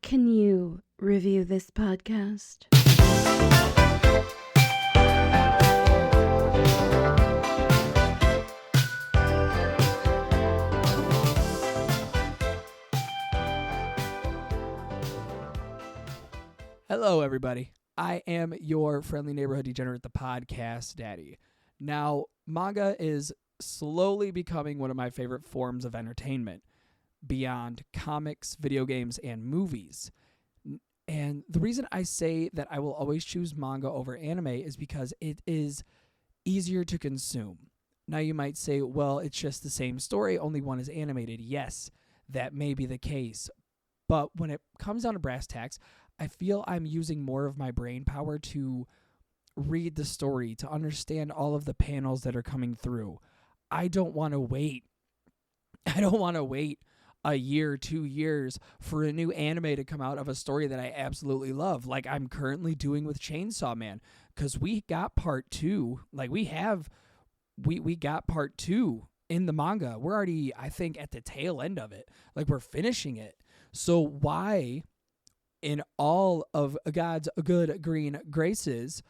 Can you review this podcast? Hello, everybody. I am your friendly neighborhood degenerate, the podcast daddy. Now, manga is slowly becoming one of my favorite forms of entertainment beyond comics, video games, and movies. And the reason I say that I will always choose manga over anime is because it is easier to consume. Now, you might say, well, it's just the same story, only one is animated. Yes, that may be the case. But when it comes down to brass tacks, I feel I'm using more of my brain power to read the story, to understand all of the panels that are coming through. I don't want to wait. I don't want to wait a year, 2 years for a new anime to come out of a story that I absolutely love, like I'm currently doing with Chainsaw Man, because we got part 2. Like we got part 2 in the manga. We're already, I think, at the tail end of it. Like we're finishing it. So why, in all of God's good green graces,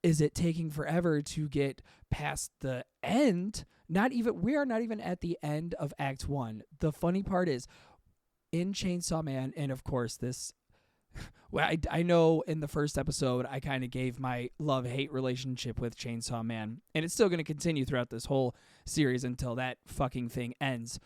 is it taking forever to get past the end? We are not even at the end of Act 1. The funny part is, in Chainsaw Man, and of course this, well, I know in the first episode I kind of gave my love-hate relationship with Chainsaw Man, and it's still going to continue throughout this whole series until that fucking thing ends.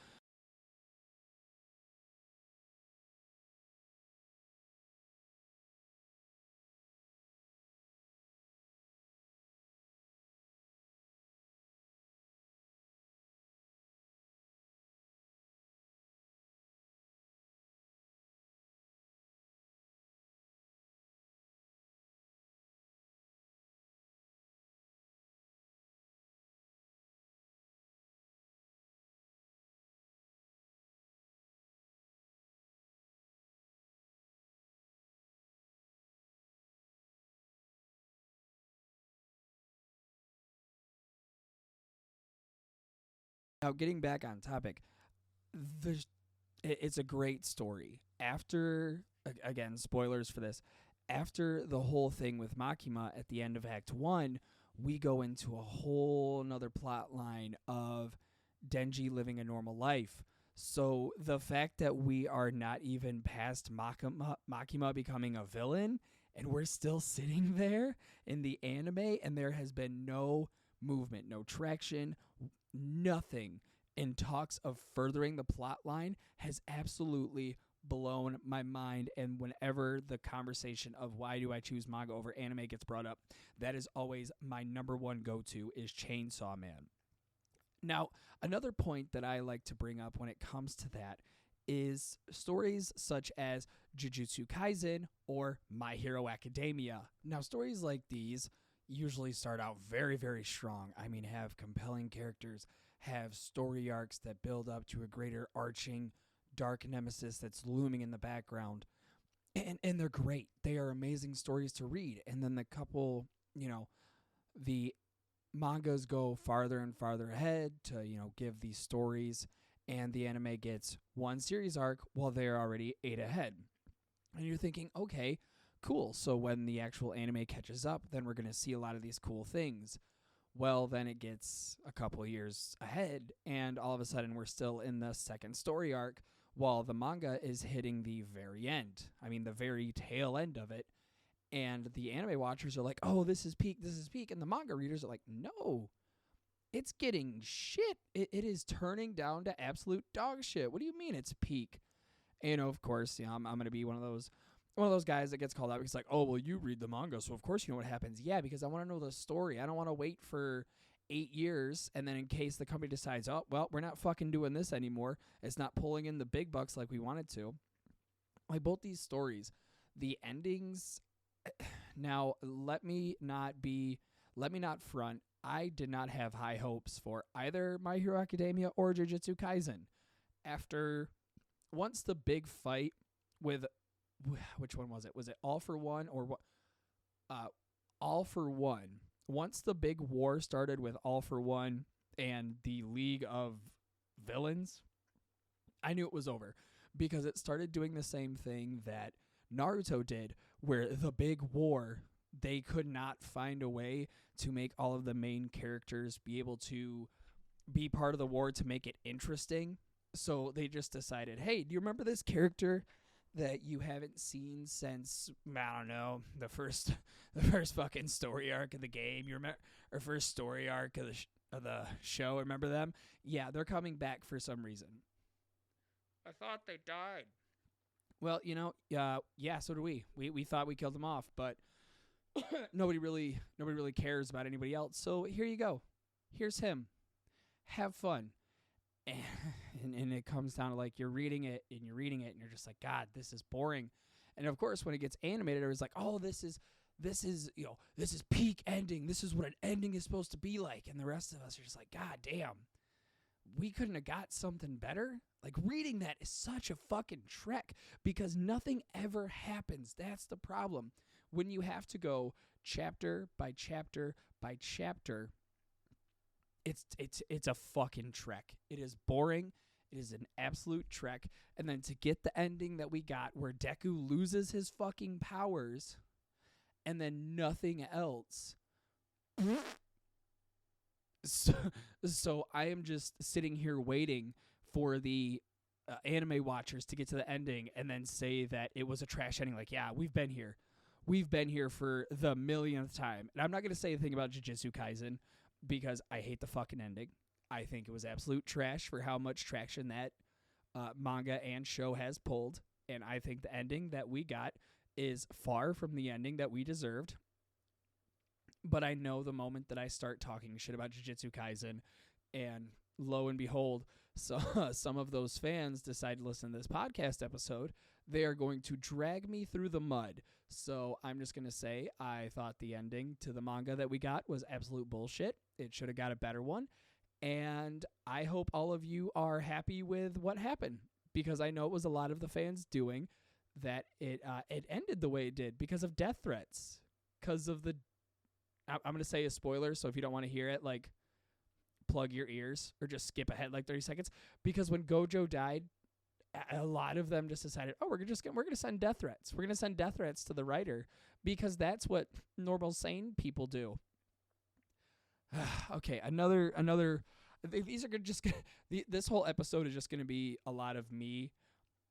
Now, getting back on topic, it's a great story. After, again, spoilers for this, after the whole thing with Makima at the end of Act 1, we go into a whole nother plot line of Denji living a normal life. So the fact that we are not even past Makima becoming a villain, and we're still sitting there in the anime, and there has been no movement, no traction, nothing in talks of furthering the plot line has absolutely blown my mind. And whenever the conversation of why do I choose manga over anime gets brought up, that is always my number one go-to is Chainsaw Man. Now, another point that I like to bring up when it comes to that is stories such as Jujutsu Kaisen or My Hero Academia. Now, stories like these usually start out very, very strong. I mean, have compelling characters, have story arcs that build up to a greater arching dark nemesis that's looming in the background. And they're great. They are amazing stories to read. And then the mangas go farther and farther ahead to, give these stories, and the anime gets one series arc while they're already 8 ahead. And you're thinking, okay, cool. So when the actual anime catches up, then we're going to see a lot of these cool things. Well, then it gets a couple years ahead, and all of a sudden we're still in the second story arc while the manga is hitting the very end. I mean, the very tail end of it. And the anime watchers are like, oh, this is peak. And the manga readers are like, no, it's getting shit. It is turning down to absolute dog shit. What do you mean it's peak? And, of course, I'm going to be one of those guys that gets called out because like, oh, well, you read the manga, so of course you know what happens. Yeah, because I want to know the story. I don't want to wait for 8 years and then in case the company decides, oh, well, we're not fucking doing this anymore, it's not pulling in the big bucks like we wanted to. Like both these stories, the endings. Now, let me not front. I did not have high hopes for either My Hero Academia or Jujutsu Kaisen. Once the big fight with, which one was it? Was it All for One or what? All for One. Once the big war started with All for One and the League of Villains, I knew it was over because it started doing the same thing that Naruto did, where the big war, they could not find a way to make all of the main characters be able to be part of the war to make it interesting. So they just decided, hey, do you remember this character that you haven't seen since, I don't know, the first fucking story arc of the game? You remember, or first story arc of the show? Remember them? Yeah, they're coming back for some reason. I thought they died. Well, yeah, so do we. We thought we killed them off, but nobody really cares about anybody else. So here you go. Here's him. Have fun. And it comes down to like you're reading it and you're just like, God, this is boring. And of course, when it gets animated, it was like, oh, this is peak ending. This is what an ending is supposed to be like. And the rest of us are just like, God damn, we couldn't have got something better. Like, reading that is such a fucking trek because nothing ever happens. That's the problem. When you have to go chapter by chapter by chapter, it's a fucking trek. It is boring. It is an absolute trek. And then to get the ending that we got where Deku loses his fucking powers and then nothing else. So I am just sitting here waiting for the anime watchers to get to the ending and then say that it was a trash ending. Like, yeah, we've been here. We've been here for the millionth time. And I'm not going to say anything about Jujutsu Kaisen because I hate the fucking ending. I think it was absolute trash for how much traction that manga and show has pulled. And I think the ending that we got is far from the ending that we deserved. But I know the moment that I start talking shit about Jujutsu Kaisen, and lo and behold, so some of those fans decide to listen to this podcast episode, they are going to drag me through the mud. So I'm just going to say I thought the ending to the manga that we got was absolute bullshit. It should have got a better one. And I hope all of you are happy with what happened, because I know it was a lot of the fans doing that it ended the way it did because of death threats, because of the... I'm going to say a spoiler, so if you don't want to hear it, like, plug your ears or just skip ahead like 30 seconds. Because when Gojo died, a lot of them just decided, oh, we're going to send death threats. We're going to send death threats to the writer because that's what normal sane people do. Okay, another. These are just this whole episode is just going to be a lot of me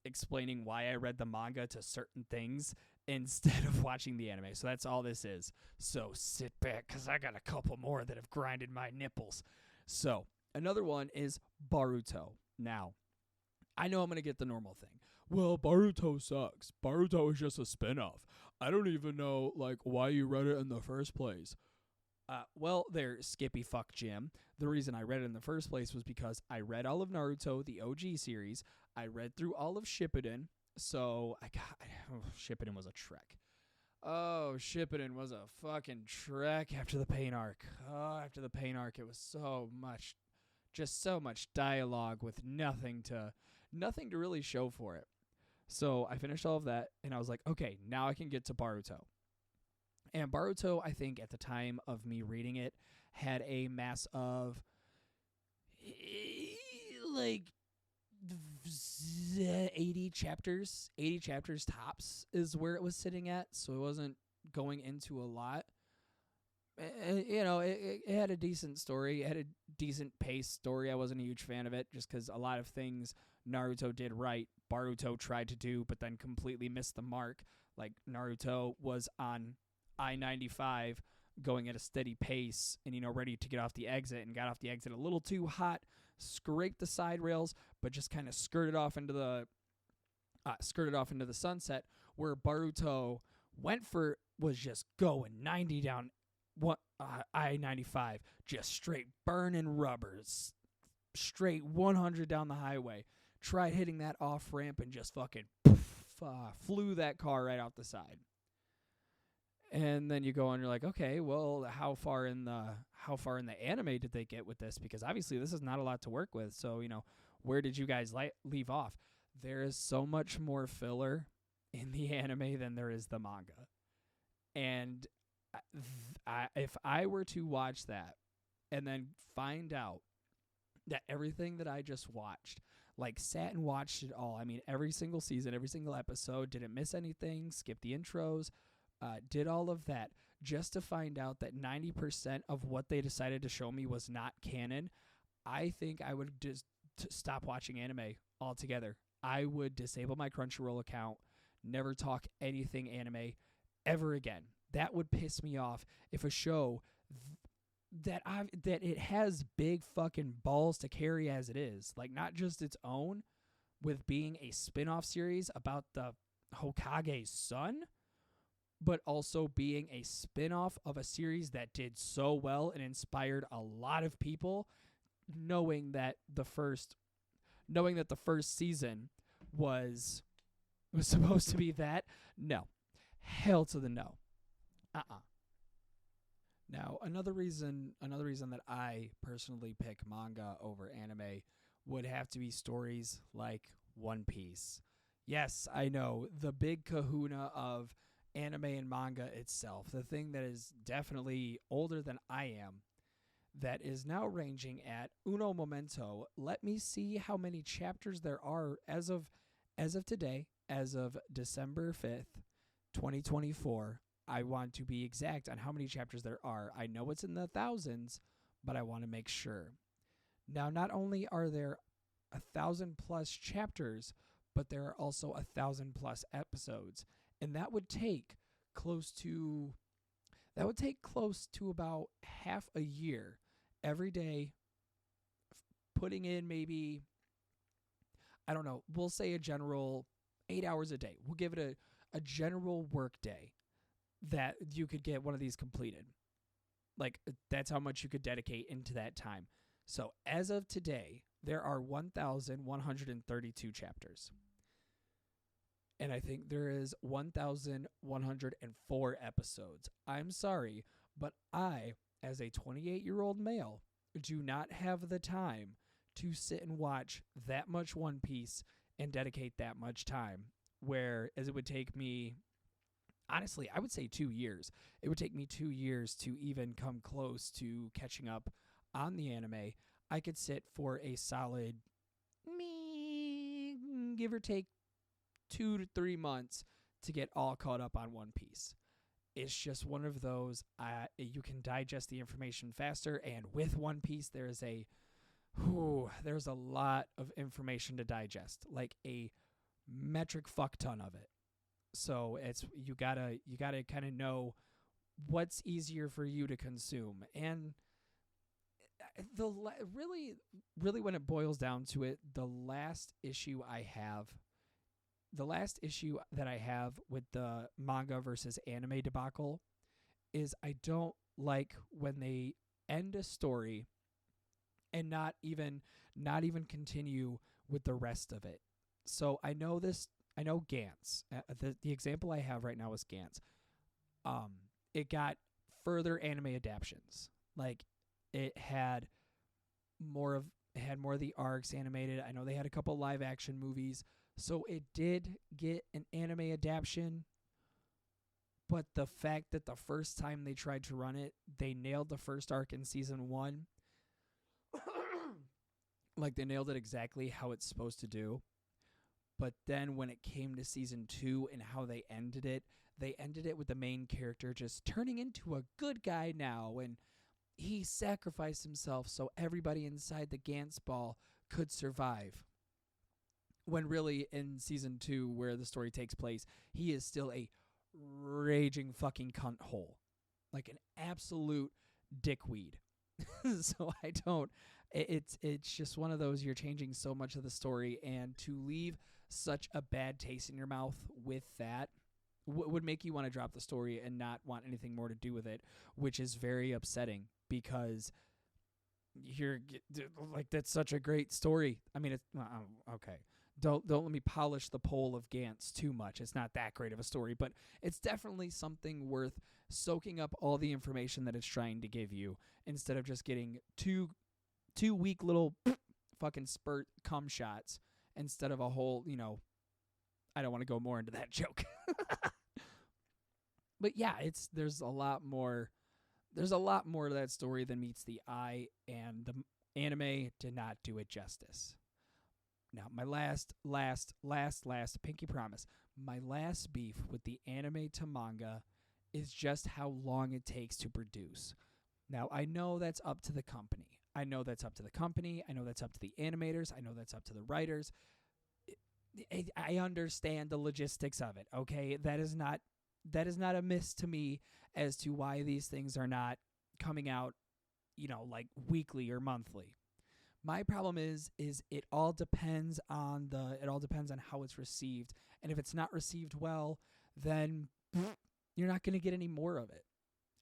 explaining why I read the manga to certain things instead of watching the anime. So that's all this is. So sit back, because I got a couple more that have grinded my nipples. So another one is Boruto. Now, I know I'm going to get the normal thing. Well, Boruto sucks. Boruto is just a spinoff. I don't even know like why you read it in the first place. Well, there, Skippy fuck Jim. The reason I read it in the first place was because I read all of Naruto, the OG series. I read through all of Shippuden. So Shippuden was a trek. Oh, Shippuden was a fucking trek after the Pain arc. Oh, after the Pain arc, it was so much dialogue with nothing to really show for it. So I finished all of that, and I was like, okay, now I can get to Boruto. And Boruto, I think, at the time of me reading it, had a mass of, like, 80 chapters. 80 chapters tops is where it was sitting at, so it wasn't going into a lot. It had a decent story. It had a decent paced story. I wasn't a huge fan of it, just because a lot of things Naruto did right, Boruto tried to do, but then completely missed the mark. Like, Naruto was on I-95 going at a steady pace and, ready to get off the exit, and got off the exit a little too hot, scraped the side rails, but just kind of skirted off into the sunset, where Boruto was just going 90 down I-95, just straight burning rubbers, straight 100 down the highway. Tried hitting that off ramp and just fucking flew that car right out the side. And then you go and you're like, okay, well, how far in the anime did they get with this? Because obviously this is not a lot to work with. So, where did you guys leave off? There is so much more filler in the anime than there is the manga. And if I were to watch that and then find out that everything that I just watched, Like, sat and watched it all. I mean, every single season, every single episode, didn't miss anything, skipped the intros, did all of that just to find out that 90% of what they decided to show me was not canon. I think I would just stop watching anime altogether. I would disable my Crunchyroll account, never talk anything anime ever again. That would piss me off if a show that it has big fucking balls to carry as it is, like not just its own, with being a spin-off series about the Hokage's son, but also being a spin-off of a series that did so well and inspired a lot of people, knowing that the first season was supposed to be that. No. Hell to the no. Now, another reason that I personally pick manga over anime would have to be stories like One Piece. Yes, I know, the big kahuna of anime and manga itself, the thing that is definitely older than I am, that is now ranging at uno momento. Let me see how many chapters there are as of today, as of December 5th, 2024. I want to be exact on how many chapters there are. I know it's in the thousands, but I want to make sure. Now, not only are there 1,000+ chapters, but there are also 1,000+ episodes, and that would take close to about half a year every day, putting in maybe, I don't know, we'll say a general 8 hours a day. We'll give it a general work day that you could get one of these completed. Like, that's how much you could dedicate into that time. So as of today, there are 1,132 chapters. And I think there is 1,104 episodes. I'm sorry, but I, as a 28-year-old male, do not have the time to sit and watch that much One Piece and dedicate that much time. Whereas it would take me, honestly, I would say 2 years. It would take me 2 years to even come close to catching up on the anime. I could sit for a solid, give or take, 2 to 3 months to get all caught up on One Piece. It's just one of those, you can digest the information faster, and with One Piece, there's a lot of information to digest, like a metric fuck ton of it. So it's you gotta kind of know what's easier for you to consume. And really when it boils down to it, the last issue that I have with the manga versus anime debacle is I don't like when they end a story and not even continue with the rest of it. So I know Gantz. The example I have right now is Gantz. It got further anime adaptations. Like, it had more of the arcs animated. I know they had a couple live action movies. So it did get an anime adaptation, but the fact that the first time they tried to run it, they nailed the first arc in season 1. Like, they nailed it exactly how it's supposed to do. But then when it came to season 2 and how they ended it with the main character just turning into a good guy now, and he sacrificed himself so everybody inside the Gantz ball could survive. When really in season 2, where the story takes place, he is still a raging fucking cunt hole. Like an absolute dickweed. So it's just one of those, you're changing so much of the story, and to leave such a bad taste in your mouth with that would make you want to drop the story and not want anything more to do with it, which is very upsetting, because you're like, that's such a great story. I mean, it's okay. Don't let me polish the pole of Gantz too much. It's not that great of a story, but it's definitely something worth soaking up all the information that it's trying to give you, instead of just getting two weak little fucking spurt cum shots instead of a whole, I don't want to go more into that joke. But yeah, there's a lot more to that story than meets the eye, and the anime did not do it justice. Now, my last pinky promise, my last beef with the anime to manga is just how long it takes to produce. Now, I know that's up to the company. I know that's up to the animators. I know that's up to the writers. I understand the logistics of it, okay? That is not a miss to me as to why these things are not coming out, like weekly or monthly. My problem is it all depends on how it's received. And if it's not received well, then you're not going to get any more of it.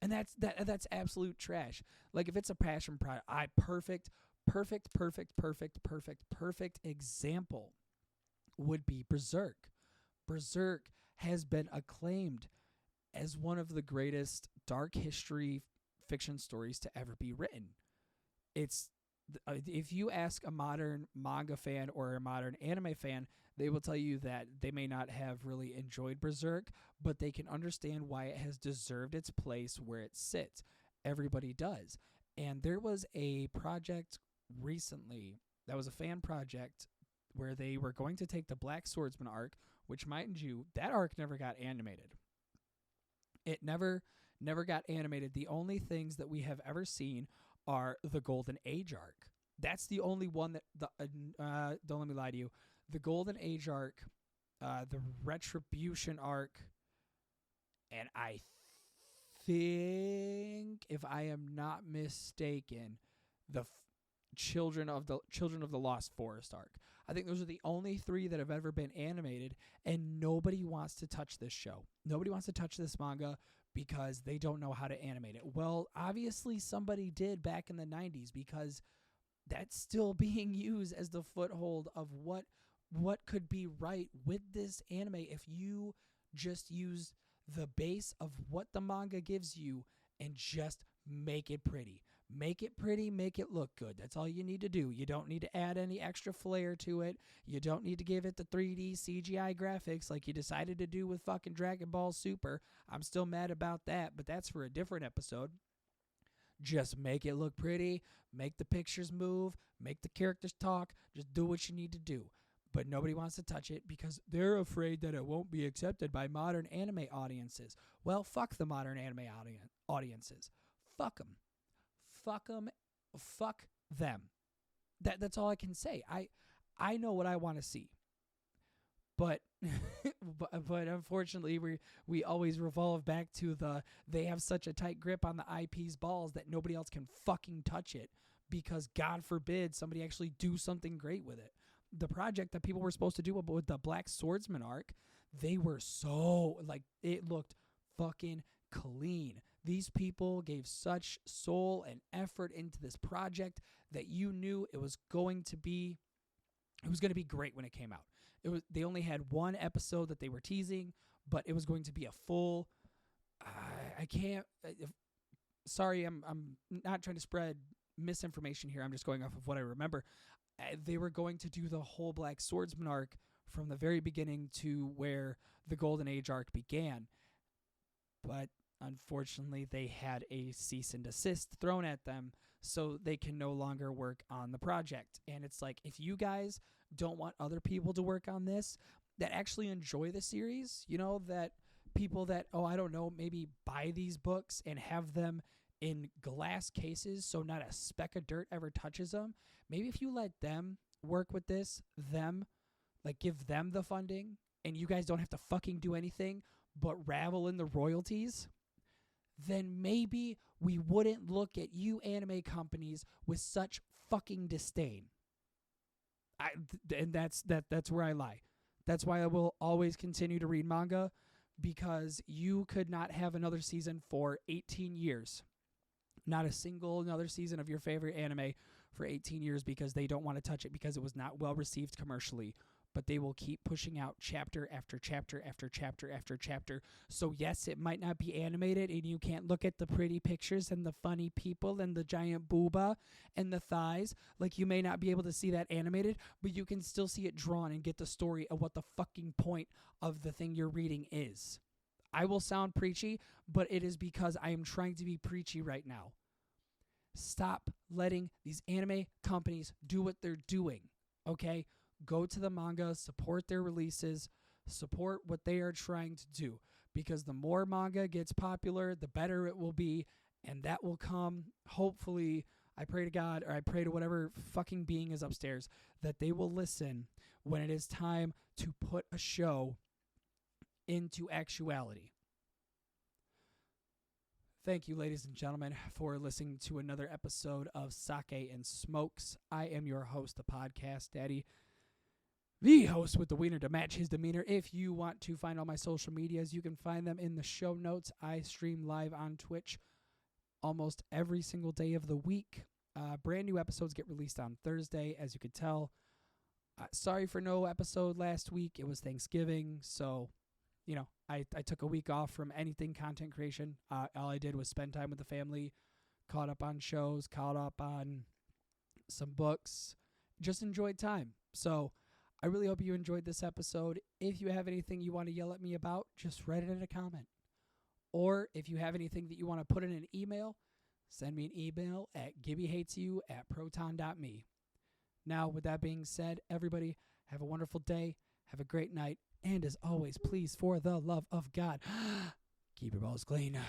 And that's absolute trash. Like if it's a passion project, perfect example would be Berserk. Berserk has been acclaimed as one of the greatest dark history fiction stories to ever be written. It's if you ask a modern manga fan or a modern anime fan, they will tell you that they may not have really enjoyed Berserk, but they can understand why it has deserved its place where it sits. Everybody does. And there was a project recently that was a fan project where they were going to take the Black Swordsman arc, which, mind you, that arc never got animated. It never got animated. The only things that we have ever seen are the Golden Age arc. That's the only one that don't let me lie to you. The Golden Age arc, the Retribution arc, and I think, if I am not mistaken, the Children of the Lost Forest arc. I think those are the only three that have ever been animated, and nobody wants to touch this show. Nobody wants to touch this manga because they don't know how to animate it. Well, obviously somebody did back in the 90s, because that's still being used as the foothold of what could be right with this anime if you just use the base of what the manga gives you and just make it pretty. Make it pretty, make it look good. That's all you need to do. You don't need to add any extra flair to it. You don't need to give it the 3D CGI graphics like you decided to do with fucking Dragon Ball Super. I'm still mad about that, but that's for a different episode. Just make it look pretty, make the pictures move, make the characters talk, just do what you need to do. But nobody wants to touch it because they're afraid that it won't be accepted by modern anime audiences. Well, fuck the modern anime audiences. Fuck them. Fuck them. Fuck them. That's all I can say. I know what I want to see. But but unfortunately we always revolve back to they have such a tight grip on the IP's balls that nobody else can fucking touch it, because God forbid somebody actually do something great with it. The project that people were supposed to do with the Black Swordsman arc, they were so, like, it looked fucking clean. These people gave such soul and effort into this project that you knew it was going to be great when it came out. They only had one episode that they were teasing, but it was going to be a full. Sorry, I'm not trying to spread misinformation here. I'm just going off of what I remember. They were going to do the whole Black Swordsman arc from the very beginning to where the Golden Age arc began, but unfortunately they had a cease and desist thrown at them, so they can no longer work on the project. And it's like, if you guys don't want other people to work on this that actually enjoy the series, that people that, I don't know, maybe buy these books and have them in glass cases so not a speck of dirt ever touches them, maybe if you let them work with this, give them the funding, and you guys don't have to fucking do anything but ravel in the royalties, then maybe we wouldn't look at you anime companies with such fucking disdain. And that's where I lie. That's why I will always continue to read manga, because you could not have another season for 18 years. Not a single another season of your favorite anime for 18 years, because they don't want to touch it because it was not well received commercially. But they will keep pushing out chapter after chapter after chapter after chapter. So yes, it might not be animated, and you can't look at the pretty pictures and the funny people and the giant booba and the thighs. Like, you may not be able to see that animated, but you can still see it drawn and get the story of what the fucking point of the thing you're reading is. I will sound preachy, but it is because I am trying to be preachy right now. Stop letting these anime companies do what they're doing, okay? Go to the manga, support their releases, support what they are trying to do, because the more manga gets popular, the better it will be, and that will come, hopefully, I pray to God, or I pray to whatever fucking being is upstairs, that they will listen when it is time to put a show into actuality. Thank you, ladies and gentlemen, for listening to another episode of Sake and Smokes. I am your host, the podcast daddy, the host with the wiener to match his demeanor. If you want to find all my social medias, you can find them in the show notes. I stream live on Twitch almost every single day of the week. Brand new episodes get released on Thursday, as you could tell. Sorry for no episode last week. It was Thanksgiving, so I took a week off from anything content creation. All I did was spend time with the family, caught up on shows, caught up on some books, just enjoyed time. So I really hope you enjoyed this episode. If you have anything you want to yell at me about, just write it in a comment. Or if you have anything that you want to put in an email, send me an email at gibbyhatesyou@proton.me. Now, with that being said, everybody, have a wonderful day, have a great night, and as always, please, for the love of God, keep your balls clean.